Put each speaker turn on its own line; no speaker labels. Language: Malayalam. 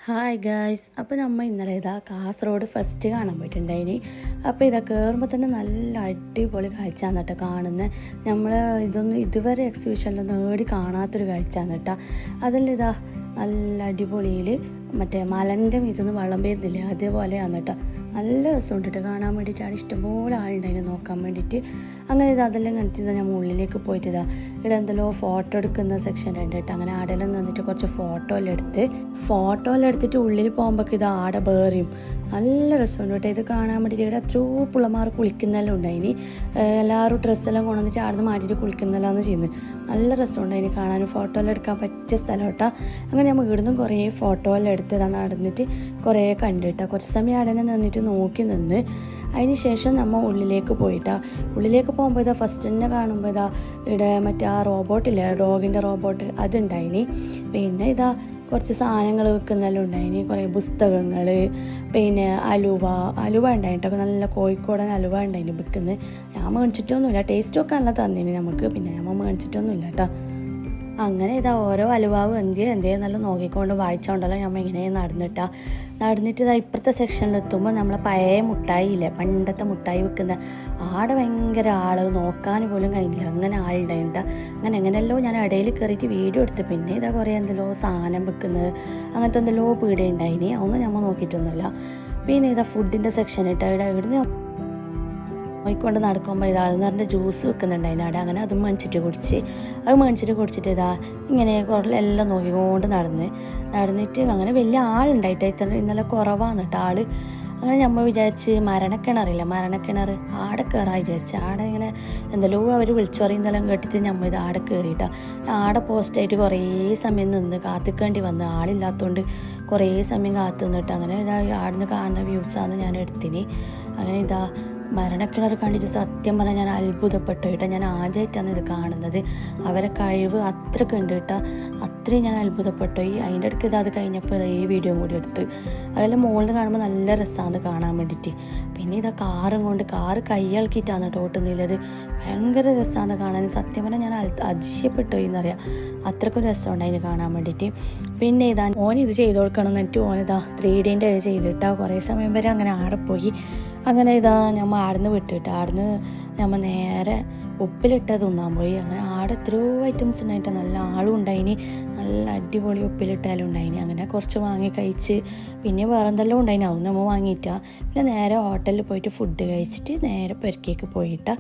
ഹായ് ഗായ്സ്, അപ്പോൾ നമ്മൾ ഇന്നലെ കാസർഗോഡ് ഫസ്റ്റ് കാണാൻ പോയിട്ടുണ്ടായിന്. അപ്പോൾ കയറുമ്പോൾ തന്നെ നല്ല അടിപൊളി കാഴ്ചയാണ് കേട്ടോ കാണുന്നത്. നമ്മൾ ഇതൊന്നും ഇതുവരെ എക്സിബിഷനിലൊന്നും ഏടി കാണാത്തൊരു കാഴ്ചയാണ് കേട്ടോ. അതെല്ലാം നല്ല അടിപൊളിയിൽ മറ്റേ മലൻ്റെ ഇതൊന്നും വെള്ളം പെയ്യുന്നില്ലേ, അതേപോലെയാണ് കേട്ടോ. നല്ല രസമുണ്ട് കേട്ടോ കാണാൻ വേണ്ടിയിട്ടാണ്. ഇഷ്ടംപോലെ ആളുണ്ടായിരുന്നു നോക്കാൻ വേണ്ടിയിട്ട്. അങ്ങനെ അതെല്ലാം കണ്ടിട്ട് ഞാൻ ഉള്ളിലേക്ക് പോയിട്ട് ഇവിടെ എന്തെല്ലോ ഫോട്ടോ എടുക്കുന്ന സെക്ഷൻ ഉണ്ട് കേട്ടോ. അങ്ങനെ ആടെല്ലാം നിന്നിട്ട് കുറച്ച് ഫോട്ടോ എല്ലാം എടുത്തിട്ട് ഉള്ളിൽ പോകുമ്പോൾ ആടെ ബേറിയും നല്ല രസമുണ്ട് കേട്ടോ. ഇത് കാണാൻ വേണ്ടിയിട്ട് ഇവിടെ എത്രയോ പിള്ളമാർ കുളിക്കുന്നെല്ലാം ഉണ്ടായിനി. എല്ലാവരും ഡ്രസ്സെല്ലാം കൊണ്ടുവന്നിട്ട് ആടുന്ന് മാറ്റിയിട്ട് കുളിക്കുന്നെല്ലാന്ന് ചെയ്യുന്നത്. നല്ല രസമുണ്ടായിനി കാണാനും ഫോട്ടോ എല്ലാം എടുക്കാൻ പറ്റിയ സ്ഥലം കേട്ടോ. അങ്ങനെ നമ്മൾ ഇവിടുന്ന് കുറേ ഫോട്ടോ എല്ലാം എടുത്ത് നടന്നിട്ട് കുറേ കണ്ടിട്ടാ. കുറച്ച് സമയം അവിടെ നിന്നിട്ട് നോക്കി നിന്ന് അതിന് ശേഷം നമ്മൾ ഉള്ളിലേക്ക് ഉള്ളിലേക്ക് പോകുമ്പോൾ ഫസ്റ്റ് തന്നെ കാണുമ്പോൾ ഇവിടെ മറ്റേ ആ റോബോട്ടില്ലേ, ഡോഗിൻ്റെ റോബോട്ട്, അതുണ്ടായിനി. പിന്നെ കുറച്ച് സാധനങ്ങൾ വെക്കുന്നെല്ലാം ഉണ്ടായിനി. കുറേ പുസ്തകങ്ങൾ, പിന്നെ അലുവ ഉണ്ടായിട്ടോ. നല്ല കോഴിക്കോടൻ അലുവ ഉണ്ടായിന് വെക്കുന്നത്. ഞാൻ മേടിച്ചിട്ടൊന്നുമില്ല, ടേസ്റ്റ് വെക്കാനുള്ള തന്നിന് നമുക്ക്. പിന്നെ ഞാൻ മേടിച്ചിട്ടൊന്നുമില്ല കേട്ടോ. അങ്ങനെ ഓരോ അലുവാവ് എന്തെന്നെല്ലാം നോക്കിക്കൊണ്ട് വായിച്ചോണ്ടല്ലോ നമ്മൾ ഇങ്ങനെ നടന്നിട്ട് ഇപ്പുറത്തെ സെക്ഷനിലെത്തുമ്പോൾ നമ്മളെ പഴയ മുട്ടായി ഇല്ലേ, പണ്ടത്തെ മുട്ടായി വെക്കുന്ന ആടെ ഭയങ്കര ആൾ, നോക്കാൻ പോലും കഴിഞ്ഞില്ല, അങ്ങനെ ആളുണ്ടായിട്ട. അങ്ങനെ എങ്ങനെയല്ലോ ഞാൻ ഇടയിൽ കയറിയിട്ട് വീഡിയോ എടുത്ത്. പിന്നെ കുറേ എന്തെല്ലോ സാധനം വെക്കുന്നത്, അങ്ങനത്തെ എന്തെല്ലോ പീടിയുണ്ടായിനി. അതൊന്നും നമ്മൾ നോക്കിയിട്ടൊന്നുമില്ല. പിന്നെ ഫുഡിൻ്റെ സെക്ഷൻ ഇവിടുന്ന് പോയിക്കൊണ്ട് നടക്കുമ്പോൾ ആൾന്നറിൻ്റെ ജ്യൂസ് വെക്കുന്നുണ്ടായിരുന്നു അവിടെ. അങ്ങനെ അതും മേടിച്ചിട്ട് കുടിച്ചിട്ട് ഇങ്ങനെ കുറേ എല്ലാം നോക്കിക്കൊണ്ട് നടന്നിട്ട് അങ്ങനെ വലിയ ആളുണ്ടായിട്ട് ഇന്നലെ കുറവാണ് കേട്ടോ ആൾ. അങ്ങനെ നമ്മൾ വിചാരിച്ച് മരണക്കിണർ ആടെ കയറാൻ വിചാരിച്ച്. ആടെ ഇങ്ങനെ എന്തെല്ലോ അവർ വിളിച്ചു പറയുന്നെല്ലാം കേട്ടിട്ട് നമ്മൾ ആടെ കയറിയിട്ടാണ്. ആടെ പോസ്റ്റായിട്ട് കുറേ സമയം നിന്ന് കാത്തിക്കേണ്ടി വന്ന്, ആളില്ലാത്തതുകൊണ്ട് കുറേ സമയം കാത്തു നിന്നിട്ട്. അങ്ങനെ ആടുന്ന് കാണുന്ന വ്യൂസാണ് ഞാൻ എടുത്തിന്. അങ്ങനെ മരണക്കിണർ കണ്ടിട്ട് സത്യം പറഞ്ഞാൽ ഞാൻ അത്ഭുതപ്പെട്ടു കേട്ടോ. ഞാൻ ആദ്യമായിട്ടാണ് ഇത് കാണുന്നത്. അവരെ കഴിവ് അത്രയ്ക്ക് ഉണ്ട് കേട്ടോ. അത്രയും ഞാൻ അത്ഭുതപ്പെട്ടു. അതിൻ്റെ ഇടയ്ക്ക് അത് കഴിഞ്ഞപ്പോൾ ഈ വീഡിയോ കൂടി എടുത്ത്. അതെല്ലാം മുകളിൽ കാണുമ്പോൾ നല്ല രസമാണ് കാണാൻ വേണ്ടിയിട്ട്. പിന്നെ കാറ് കൈയളക്കിയിട്ടാണ് കേട്ടോ ഓട്ടുന്നില്ലത്. ഭയങ്കര രസമാണ് കാണാൻ. സത്യം പറഞ്ഞാൽ ഞാൻ അതിശയപ്പെട്ടു എന്നറിയാം. അത്രയ്ക്കും രസമുണ്ട് അതിന് കാണാൻ വേണ്ടിയിട്ട്. പിന്നെ ഓനിത് ചെയ്ത് കൊടുക്കണം എന്നിട്ട് ഓനിതാ 3Dൻ്റെ ചെയ്തിട്ടാ. കുറേ സമയം വരെ അങ്ങനെ ആടെ പോയി. അങ്ങനെ നമ്മൾ ആടുന്ന് വിട്ടിട്ട് നമ്മൾ നേരെ ഉപ്പിലിട്ട് തിന്നാൻ പോയി. അങ്ങനെ ആടെ എത്രയോ ഐറ്റംസ് ഉണ്ടായിട്ട് നല്ല ആളും ഉണ്ടായിനി. നല്ല അടിപൊളി ഉപ്പിലിട്ടാലും ഉണ്ടായിനി. അങ്ങനെ കുറച്ച് വാങ്ങി കഴിച്ച് പിന്നെ വേറെ എന്തെല്ലാം ഉണ്ടായിനി, അതൊന്നും നമ്മൾ വാങ്ങിയിട്ടാ. പിന്നെ നേരെ ഹോട്ടലിൽ പോയിട്ട് ഫുഡ് കഴിച്ചിട്ട് നേരെ പെരക്കേക്ക് പോയിട്ടാ.